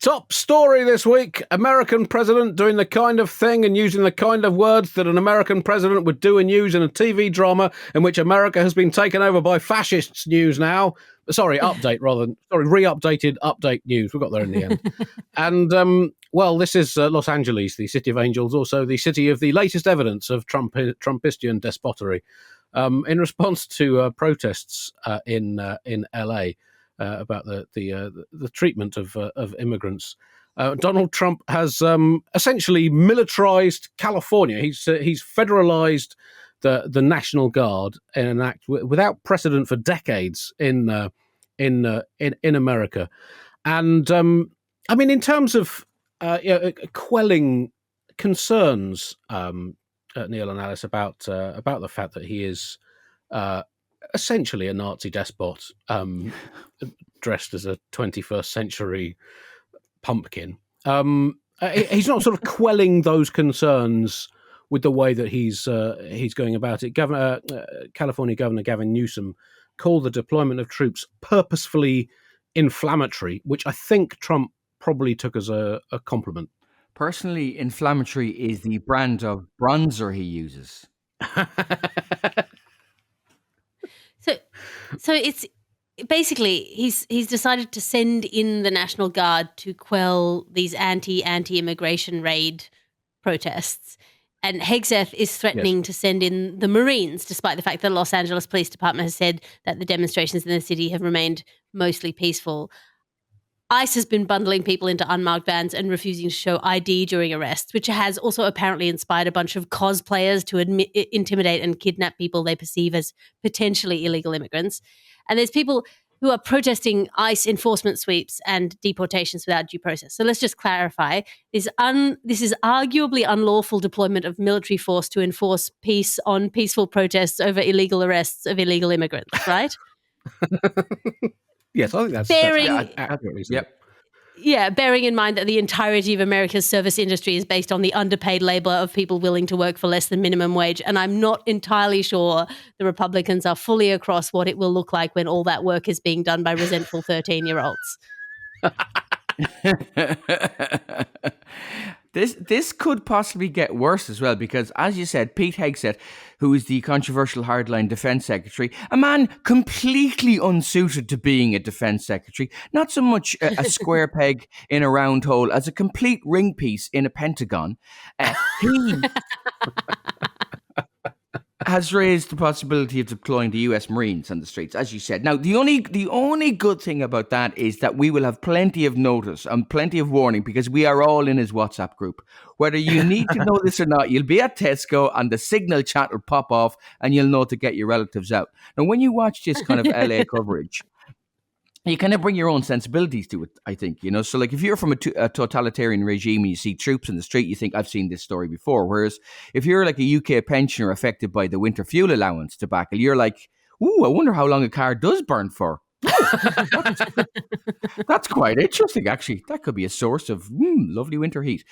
Top story this week, American president doing the kind of thing and using the kind of words that an American president would do and use in a TV drama in which America has been taken over by fascists news now. Re-updated update news. We got there in the end. And, this is Los Angeles, the city of angels, also the city of the latest evidence of Trumpistian despotery. In response to protests in LA, about the treatment of immigrants. Donald Trump has essentially militarized California. He's federalized the National Guard in an act without precedent for decades in America. And in terms of quelling concerns, Neil and Alice, about the fact that he is essentially a Nazi despot, dressed as a 21st century pumpkin. He's not sort of quelling those concerns with the way that he's going about it. California Governor Gavin Newsom called the deployment of troops purposefully inflammatory, which I think Trump probably took as a compliment. Personally, inflammatory is the brand of bronzer he uses. So it's basically he's decided to send in the National Guard to quell these anti-immigration raid protests. And Hegseth is threatening to send in the Marines, despite the fact that the Los Angeles Police Department has said that the demonstrations in the city have remained mostly peaceful. ICE has been bundling people into unmarked vans and refusing to show ID during arrests, which has also apparently inspired a bunch of cosplayers to intimidate and kidnap people they perceive as potentially illegal immigrants. And there's people who are protesting ICE enforcement sweeps and deportations without due process. So let's just clarify. This is arguably unlawful deployment of military force to enforce peace on peaceful protests over illegal arrests of illegal immigrants, right? Yes, I think that's accurately said. Yep. Yeah, bearing in mind that the entirety of America's service industry is based on the underpaid labor of people willing to work for less than minimum wage. And I'm not entirely sure the Republicans are fully across what it will look like when all that work is being done by resentful 13-year-olds. This could possibly get worse as well because, as you said, Pete Hegseth, who is the controversial hardline defense secretary, a man completely unsuited to being a defense secretary, not so much a square peg in a round hole as a complete ring piece in a pentagon. He has raised the possibility of deploying the US Marines on the streets, as you said. Now, the only good thing about that is that we will have plenty of notice and plenty of warning because we are all in his WhatsApp group. Whether you need to know this or not, you'll be at Tesco and the signal chat will pop off and you'll know to get your relatives out. Now, when you watch this kind of LA coverage, you kind of bring your own sensibilities to it, I think, you know. So, like, if you're from a totalitarian regime and you see troops in the street, you think, I've seen this story before. Whereas if you're like a UK pensioner affected by the winter fuel allowance debacle, you're like, ooh, I wonder how long a car does burn for. That's quite interesting, actually. That could be a source of lovely winter heat.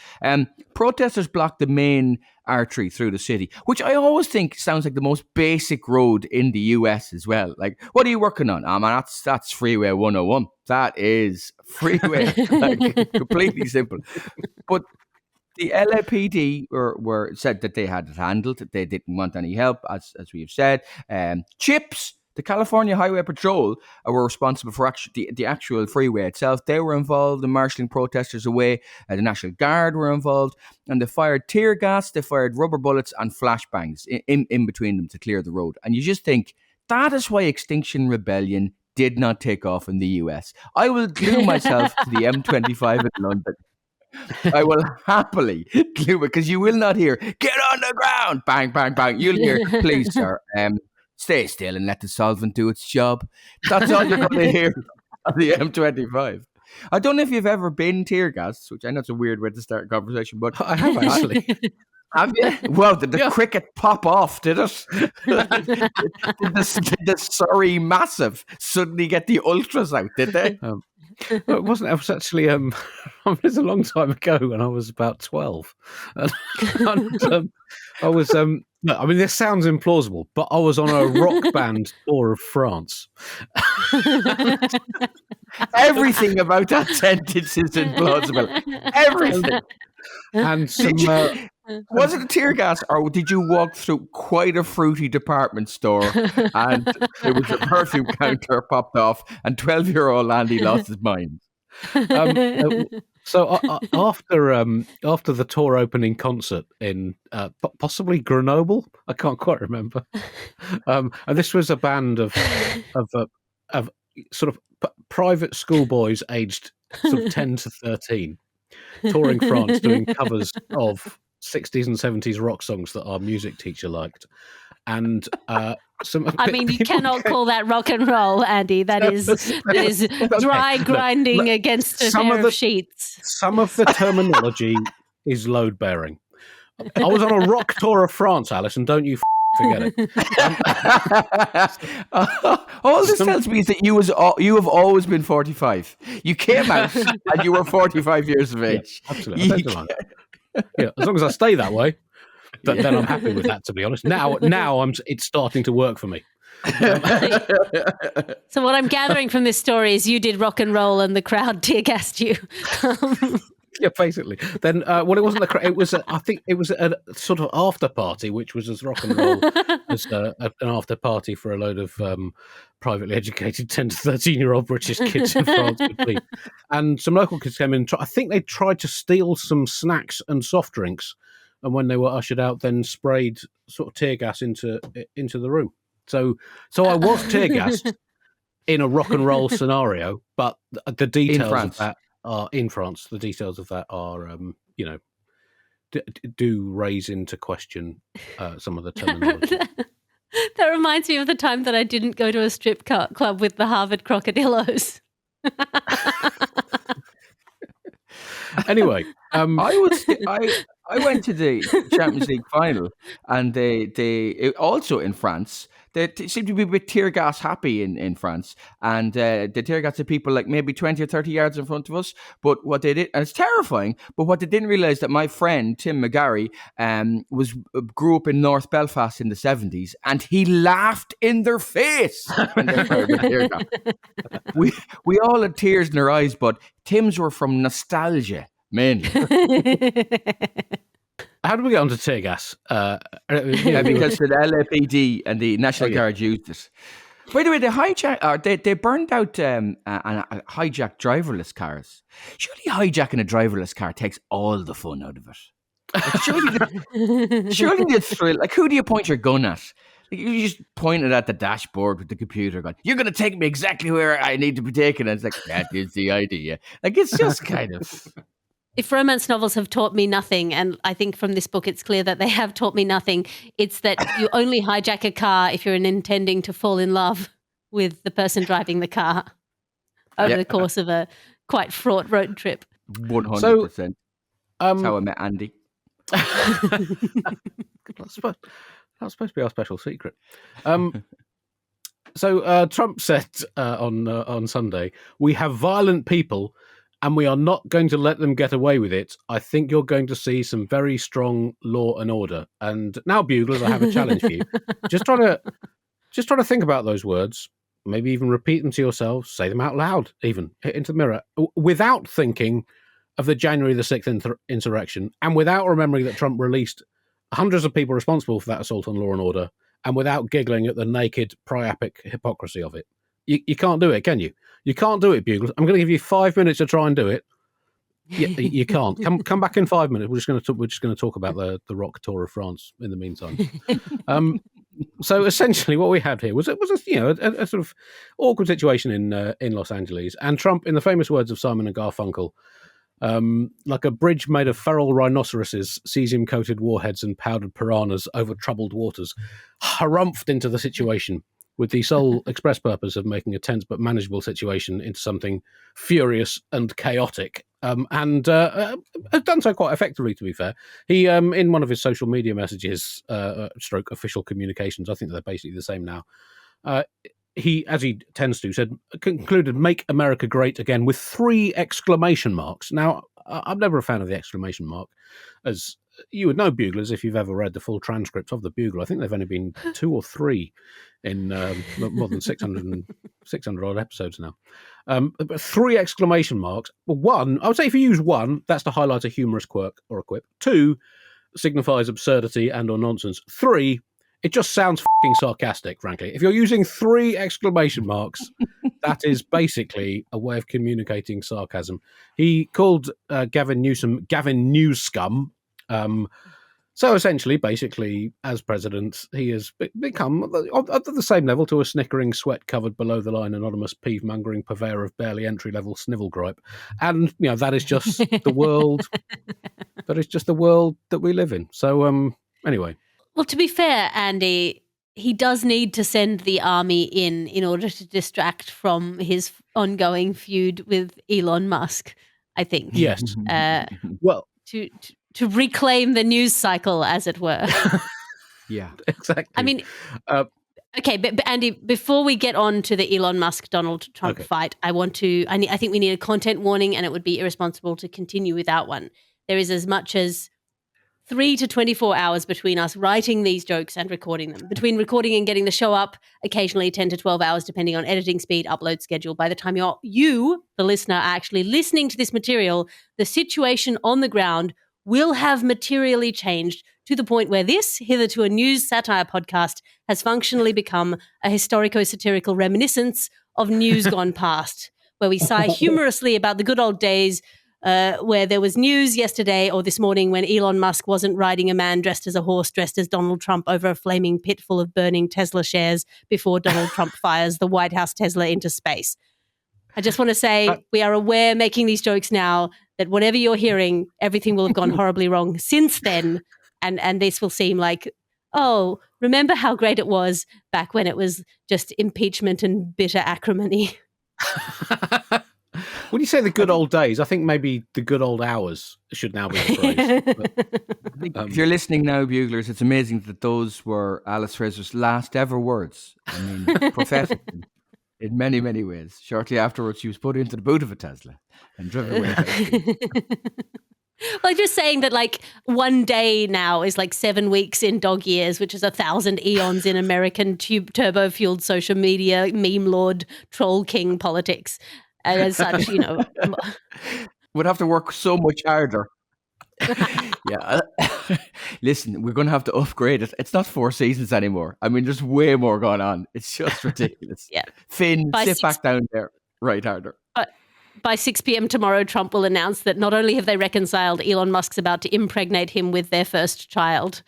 Protesters blocked the main artery through the city, which I always think sounds like the most basic road in the US as well. Like, what are you working on? Man, that's Freeway 101. That is freeway, like, completely simple. But the LAPD were said that they had it handled. They didn't want any help, as we have said. CHIPS, the California Highway Patrol, were responsible for the actual freeway itself. They were involved in marshalling protesters away. The National Guard were involved. And they fired tear gas, they fired rubber bullets and flashbangs in between them to clear the road. And you just think, that is why Extinction Rebellion did not take off in the US. I will glue myself to the M25 in London. I will happily glue it because you will not hear, get on the ground, bang, bang, bang. You'll hear, please, sir, stay still and let the solvent do its job. That's all you're going to hear on the M25. I don't know if you've ever been tear gas, which I know it's a weird way to start a conversation, but I have actually. Have you? Well, did the cricket pop off, did it? did the Surrey Massive suddenly get the ultras out, did they? Well, it wasn't. It was actually it's a long time ago when I was about 12. And I was, no, I mean, this sounds implausible, but I was on a rock band tour of France. Everything about that sentence is implausible. Everything. And some, was it a tear gas, or did you walk through quite a fruity department store and there was a perfume counter popped off and 12-year-old Andy lost his mind? So after the tour opening concert in possibly Grenoble, I can't quite remember. And this was a band of sort of private schoolboys aged sort of 10 to 13, touring France, doing covers of 60s and 70s rock songs that our music teacher liked. And I mean, you cannot call that rock and roll, Andy. That is dry grinding against a pair of sheets. Some of the terminology is load bearing. I was on a rock tour of France, Alice, and don't you forget it. All this tells me is that you have always been 45. You came out and you were 45 years of age. Yeah, absolutely. Yeah, as long as I stay that way, then I'm happy with that, to be honest. Now it's starting to work for me. So what I'm gathering from this story is you did rock and roll and the crowd tear gassed you. Yeah, basically. Then, well, it wasn't it was. I think it was a sort of after party, which was as rock and roll as an after party for a load of privately educated 10 to 13-year-old British kids in France would be. And some local kids came in. I think they tried to steal some snacks and soft drinks, and when they were ushered out, then sprayed sort of tear gas into the room. So I was tear gassed in a rock and roll scenario, but the details of that. In France, the details of that are, do raise into question some of the terminology. That reminds me of the time that I didn't go to a strip club with the Harvard crocodillos. Anyway, I went to the Champions League final, and they also in France. They seem to be a bit tear gas happy in France, and they tear gas to people like maybe 20 or 30 yards in front of us. But what they did, and it's terrifying, but what they didn't realize that my friend Tim McGarry grew up in North Belfast in the 70s, and he laughed in their face when they fired the tear gas. We all had tears in our eyes, but Tim's were from nostalgia mainly. How did we get onto tear gas? Because the LAPD and the National Guard used it. By the way, they burned out hijacked driverless cars. Surely hijacking a driverless car takes all the fun out of it. Like, surely the thrill. Like, who do you point your gun at? Like, you just point it at the dashboard with the computer going, "You're going to take me exactly where I need to be taken." And it's like, that is the idea. Like, it's just kind of... If romance novels have taught me nothing, and I think from this book it's clear that they have taught me nothing, it's that you only hijack a car if you're intending to fall in love with the person driving the car over the course of a quite fraught road trip. 100%. That's how I met Andy. That's supposed to be our special secret. So Trump said on Sunday, "We have violent people, and we are not going to let them get away with it. I think you're going to see some very strong law and order." And now, Buglers, I have a challenge for you. Just try to think about those words. Maybe even repeat them to yourselves. Say them out loud, even into the mirror, without thinking of the January the 6th insurrection, and without remembering that Trump released hundreds of people responsible for that assault on law and order, and without giggling at the naked, priapic hypocrisy of it. You can't do it, can you? You can't do it, Bugle. I'm going to give you 5 minutes to try and do it. You can't. Come back in 5 minutes. We're just going to talk about the rock tour of France in the meantime. So essentially, what we had here was a sort of awkward situation in Los Angeles, and Trump, in the famous words of Simon and Garfunkel, like a bridge made of feral rhinoceroses, cesium-coated warheads and powdered piranhas over troubled waters, harumphed into the situation with the sole express purpose of making a tense but manageable situation into something furious and chaotic, and has done so quite effectively, to be fair. He, in one of his social media messages, stroke official communications, I think they're basically the same now, he, as he tends to, concluded, "Make America great again," with 3 exclamation marks. Now, I'm never a fan of the exclamation mark, as you would know, Buglers, if you've ever read the full transcripts of the Bugle. I think they've only been 2 or 3 in more than 600 odd episodes now. But 3 exclamation marks. Well, 1, I would say if you use 1, that's to highlight a humorous quirk or a quip. 2 signifies absurdity and or nonsense. 3, it just sounds fucking sarcastic, frankly. If you're using 3 exclamation marks, that is basically a way of communicating sarcasm. He called Gavin Newsom Gavin Newscum. So essentially, basically, as president, he has become at the same level to a snickering, sweat-covered, below-the-line, anonymous, peeve-mongering purveyor of barely entry-level snivel gripe. And, that is just the world. That is just the world that we live in. So, anyway. Well, to be fair, Andy, he does need to send the army in order to distract from his ongoing feud with Elon Musk, I think. Yes. Well, to reclaim the news cycle, as it were. Yeah, exactly. I mean, okay, but Andy, before we get on to the Elon Musk Donald Trump fight, I think we need a content warning, and it would be irresponsible to continue without one. There is as much as 3 to 24 hours between us writing these jokes and recording them. Between recording and getting the show up, occasionally 10 to 12 hours, depending on editing speed, upload schedule. By the time you, the listener, are actually listening to this material, the situation on the ground will have materially changed to the point where this, hitherto a news satire podcast, has functionally become a historico-satirical reminiscence of news gone past, where we sigh humorously about the good old days where there was news yesterday or this morning when Elon Musk wasn't riding a man dressed as a horse dressed as Donald Trump over a flaming pit full of burning Tesla shares before Donald Trump fires the White House Tesla into space. I just want to say we are aware, making these jokes now, that whatever you're hearing, everything will have gone horribly wrong since then. And this will seem like, oh, remember how great it was back when it was just impeachment and bitter acrimony. When you say the good old days, I think maybe the good old hours should now be the phrase. But, if you're listening now, Buglers, it's amazing that those were Alice Fraser's last ever words. I mean, prophetic in many, many ways. Shortly afterwards, she was put into the boot of a Tesla and driven away. Well, I'm just saying that like one day now is like 7 weeks in dog years, which is 1,000 eons in American turbo-fueled social media, meme lord, troll king politics. And as such, would have to work so much harder. Yeah. Listen, we're going to have to upgrade it. It's not 4 seasons anymore. I mean, there's way more going on. It's just ridiculous. Yeah. Finn, sit back down there. Right harder. By 6 p.m. tomorrow, Trump will announce that not only have they reconciled, Elon Musk's about to impregnate him with their first child.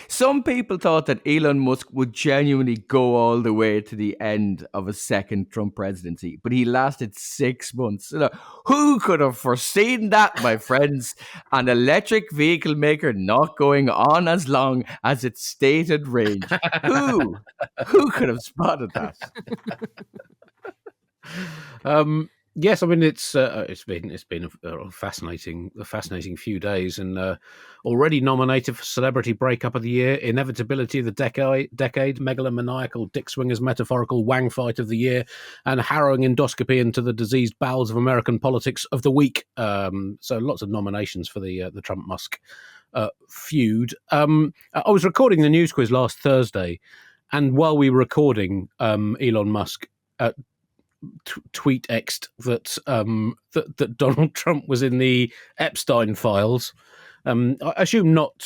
Some people thought that Elon Musk would genuinely go all the way to the end of a second Trump presidency, but he lasted 6 months. Who could have foreseen that, my friends? An electric vehicle maker not going on as long as its stated range. Who could have spotted that? Yes, I mean it's been a fascinating few days, and already nominated for Celebrity Breakup of the Year, Inevitability of the Decade, Megalomaniacal Dick Swingers Metaphorical Wang Fight of the Year, and Harrowing Endoscopy into the Diseased Bowels of American Politics of the Week. So lots of nominations for the Trump-Musk feud. I was recording the news quiz last Thursday, and while we were recording, Elon Musk tweet X'd that Donald Trump was in the Epstein files. I assume not